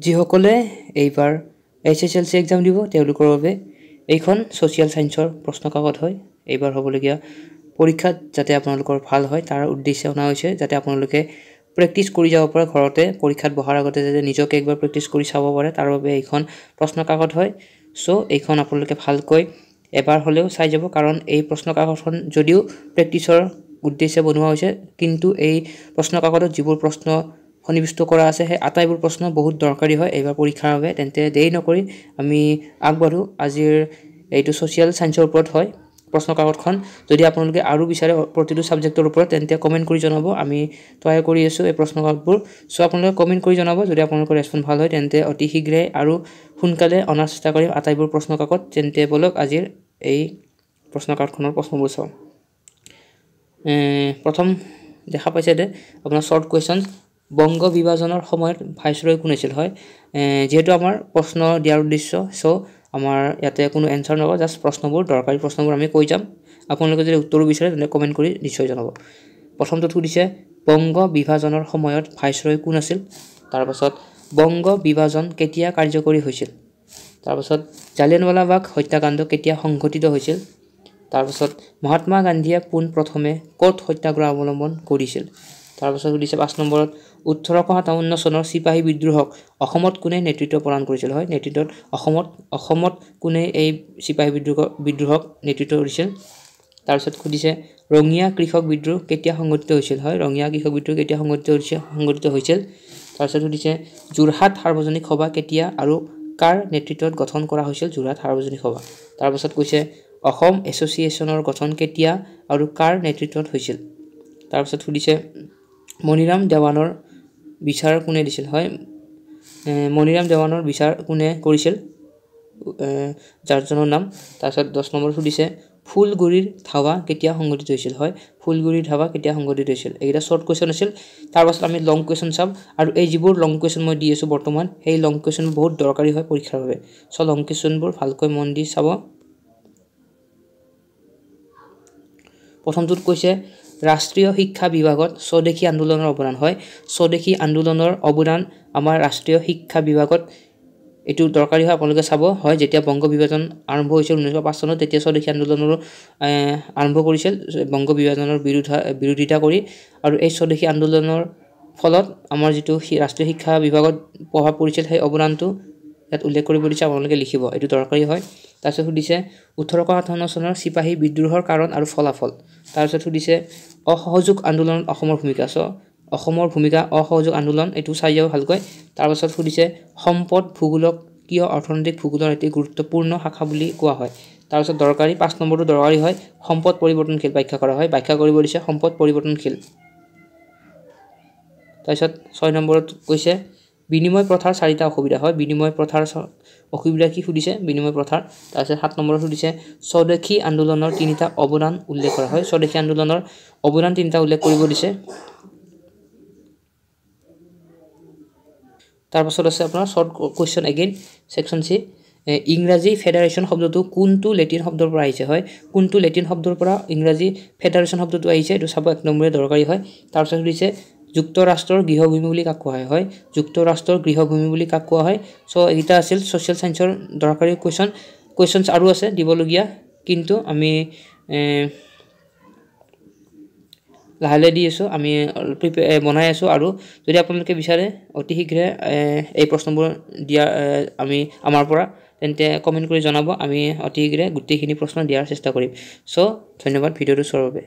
যিসকলে এইবাৰ SSLC exam দিব তেওঁলোকৰ বাবে এইখন ছ'চিয়েল সায়েন্সৰ প্ৰশ্ন কাকত হয় এইবাৰ হ'বলগীয়া পৰীক্ষাত যাতে আপোনালোকৰ ভাল হয় তাৰ উদ্দেশ্যে অনা হৈছে যাতে আপোনালোকে প্ৰেক্টিছ কৰি যাব পাৰে ঘৰতে পৰীক্ষাত বহাৰ আগতে যাতে নিজকে একবাৰ প্ৰেক্টিছ কৰি চাব পাৰে তাৰ বাবে এইখন প্ৰশ্ন কাকত হয় সো এইখন আপোনালোকে ভালকৈ এবাৰ হলেও চাই যাব কাৰণ এই প্ৰশ্ন কাকতখন যদিও প্ৰেক্টিছৰ উদ্দেশ্যে বনোৱা হৈছে কিন্তু এই প্ৰশ্ন কাকতত যিবোৰ প্ৰশ্ন সন্নিবিষ্ট কৰা আছে সেই আটাইবোৰ প্ৰশ্ন বহুত দৰকাৰী হয় এইবাৰ পৰীক্ষাৰ বাবে তেন্তে দেৰি নকৰি আমি আগবাঢ়ো আজিৰ এইটো ছ'চিয়েল সায়েন্সৰ ওপৰত হয় প্ৰশ্ন কাকতখন যদি আপোনালোকে আৰু বিচাৰে প্ৰতিটো সাবজেক্টৰ ওপৰত তেন্তে কমেন্ট কৰি জনাব আমি তৈয়াৰ কৰি আছো এই প্ৰশ্ন কাকতবোৰ সো আপোনালোকে কমেন্ট কৰি জনাব যদি আপোনালোকৰ ৰেসপন্স ভাল হয় তেন্তে অতি শীঘ্ৰে আৰু সোনকালে অনাৰ চেষ্টা কৰিম আটাইবোৰ প্ৰশ্ন কাকত তেন্তে বলক আজিৰ এই প্ৰশ্ন কাকতখনৰ প্ৰশ্নবোৰ চাওঁ প্ৰথম দেখা পাইছে যে আপোনাৰ শৰ্ট কোৱেশ্চন বংগ বিভাজনৰ সময়ত ভাইসৰয় কোন আছিল হয় যেহেতু আমাৰ প্ৰশ্ন দিয়াৰ উদ্দেশ্য সো আমাৰ ইয়াতে কোনো এনসাৰ নকৰা জাস্ট প্ৰশ্নবোৰ দৰকাৰী প্ৰশ্নবোৰ আমি কৈ যাম আপোনালোকে যদি উত্তৰ বিচাৰে তেনে কমেন্ট কৰি নিশ্চয় জনাব প্ৰথমটো সুধিছে বংগ বিভাজনৰ সময়ত ভাইসৰয় কোন আছিল তাৰ পাছত বংগ বিভাজন কেতিয়া কাৰ্যকৰী হৈছিল তাৰ পাছত জালিয়ানৱালা বাগ হত্যাকাণ্ড কেতিয়া সংঘটিত হৈছিল তাৰ পাছত মহাত্মা গান্ধীয়ে পোন প্ৰথমে ক'ত সত্যাগ্ৰহ অৱলম্বন কৰিছিল তাৰ পাছত সুধিছে 5 নম্বৰত 1857 চনৰ সিপাহী বিদ্ৰোহক অসমত কোনে নেতৃত্ব প্ৰদান কৰিছিল হয় নেতৃত্বত অসমত কোনে এই সিপাহী বিদ্ৰোহক নেতৃত্ব দিছিল তাৰ পাছত সুধিছে ৰঙিয়া কৃষক বিদ্ৰোহ কেতিয়া সংঘটিত হৈছিল হয় ৰঙিয়া কৃষক বিদ্ৰোহ কেতিয়া সংঘটিত হৈছিল তাৰ পাছত সুধিছে যোৰহাট সাৰ্বজনিক সভা কেতিয়া আৰু কাৰ নেতৃত্বত গঠন কৰা হৈছিল যোৰহাট সাৰ্বজনিক সভা তাৰ পাছত কৈছে অসম এছ'চিয়েশ্যনৰ গঠন কেতিয়া আৰু কাৰ নেতৃত্বত হৈছিল তাৰ পাছত সুধিছে মনিৰাম দেৱানৰ বিচাৰ কোনে দিছিল হয় মনিৰাম দেৱানৰ বিচাৰ কোনে কৰিছিল যাৰজনৰ নাম তাৰ পাছত 10 নম্বৰ সুধিছে ফুলগুৰিৰ ধাৱা কেতিয়া সংঘটিত হৈছিল হয় ফুলগুৰিৰ ধাৱা কেতিয়া সংঘটিত হৈছিল এইটা শৰ্ট কোৱেশ্চন আছিল তাৰ পাছত আমি লং কোৱেশ্চন চাম আৰু এই যিবোৰ লং কোৱেশ্চন মই দি আছো বৰ্তমান এই লং কোৱেশ্চন বহুত দৰকাৰী হয় পৰীক্ষাৰ বাবে সো লং কোৱেশ্চনবোৰ ভালকৈ মন দি চাব প্ৰথমটোত কৈছে ৰাষ্ট্ৰীয় শিক্ষা বিভাগত স্বদেশী আন্দোলনৰ অৱদান হয় স্বদেশী আন্দোলনৰ অৱদান আমাৰ ৰাষ্ট্ৰীয় শিক্ষা বিভাগত এটো দৰকাৰী হয় আপোনালোকে চাব হয় যেতিয়া বংগ বিভাজন আৰম্ভ হৈছিল 1905 চনত তেতিয়া স্বদেশী আন্দোলনৰ আৰম্ভ কৰিছিল বংগ বিভাজনৰ বিৰোধিতা কৰি আৰু এই স্বদেশী আন্দোলনৰ ফলত আমাৰ যেটো ৰাষ্ট্ৰীয় শিক্ষা বিভাগত প্ৰভাৱ পৰিছিল সেই অৱদানটো ইয়াত উল্লেখ কৰিব দিছে আপোনালোকে লিখিব এটো দৰকাৰী হয় তাৰপিছত সুধিছে 1858 চনৰ সিপাহী বিদ্ৰোহৰ কাৰণ আৰু ফলাফল তাৰপিছত সুধিছে অসহযোগ আন্দোলনত অসমৰ ভূমিকা অসমৰ ভূমিকা অসহযোগ আন্দোলন এটো চাই যাও ভালকৈ তাৰপিছত সুধিছে সম্পদ ভূগোলক কিয় অৰ্থনৈতিক ভূগোলৰ এটি গুৰুত্বপূৰ্ণ শাখা বুলি কোৱা হয় তাৰপিছত দৰকাৰী 5 নম্বৰটো দৰকাৰী হয় সম্পদ পৰিৱৰ্তনশীল ব্যাখ্যা কৰা হয় ব্যাখ্যা কৰিব দিছে সম্পদ পৰিৱৰ্তনশীল তাৰপিছত 6 নম্বৰত কৈছে বিনিময় প্ৰথাৰ চাৰিটা অসুবিধা হয় বিনিময় প্ৰথাৰ অসুবিধা কি সুধিছে বিনিময় প্ৰথাৰ তাৰপিছত 7 নম্বৰত সুধিছে স্বদেশী আন্দোলনৰ তিনিটা অৱদান উল্লেখ কৰা হয় স্বদেশী আন্দোলনৰ অৱদান তিনিটা উল্লেখ কৰিব দিছে তাৰ পাছত আছে আপোনাৰ শৰ্ট কোৱেশ্চন এগেইন সেকশন সি ইংৰাজী ফেডাৰেশন শব্দটো কোনটো লেটিন শব্দৰ পৰা আহিছে হয় কোনটো লেটিন শব্দৰ পৰা ইংৰাজী ফেডাৰেশন শব্দটো আহিছে এটো চাব এক নম্বৰে দৰকাৰী হয় তাৰ পাছত সুধিছে যুক্তৰাষ্ট্ৰৰ গৃহভূমি বুলি কাক কোৱা হয় যুক্তৰাষ্ট্ৰৰ গৃহভূমি বুলি কাক কোৱা হয় সো এটা আছিল সোশ্যাল সায়েন্সৰ দৰকাৰী কোৱেশ্চনছ আৰু আছে দিবলগীয়া কিন্তু আমি লাহলে দি আছো আমি বনাই আছো আৰু যদি আপোনালোকে বিচাৰে অতি শীঘ্ৰে এই প্ৰশ্নবোৰ দিয়া আমি আমাৰ পৰা তেন্তে কমেন্ট কৰি জনাব আমি অতি শীঘ্ৰে গুটিখিনি প্ৰশ্ন দিয়াৰ চেষ্টা কৰিম সো ধন্যবাদ ভিডিওটো চোৱাৰ বাবে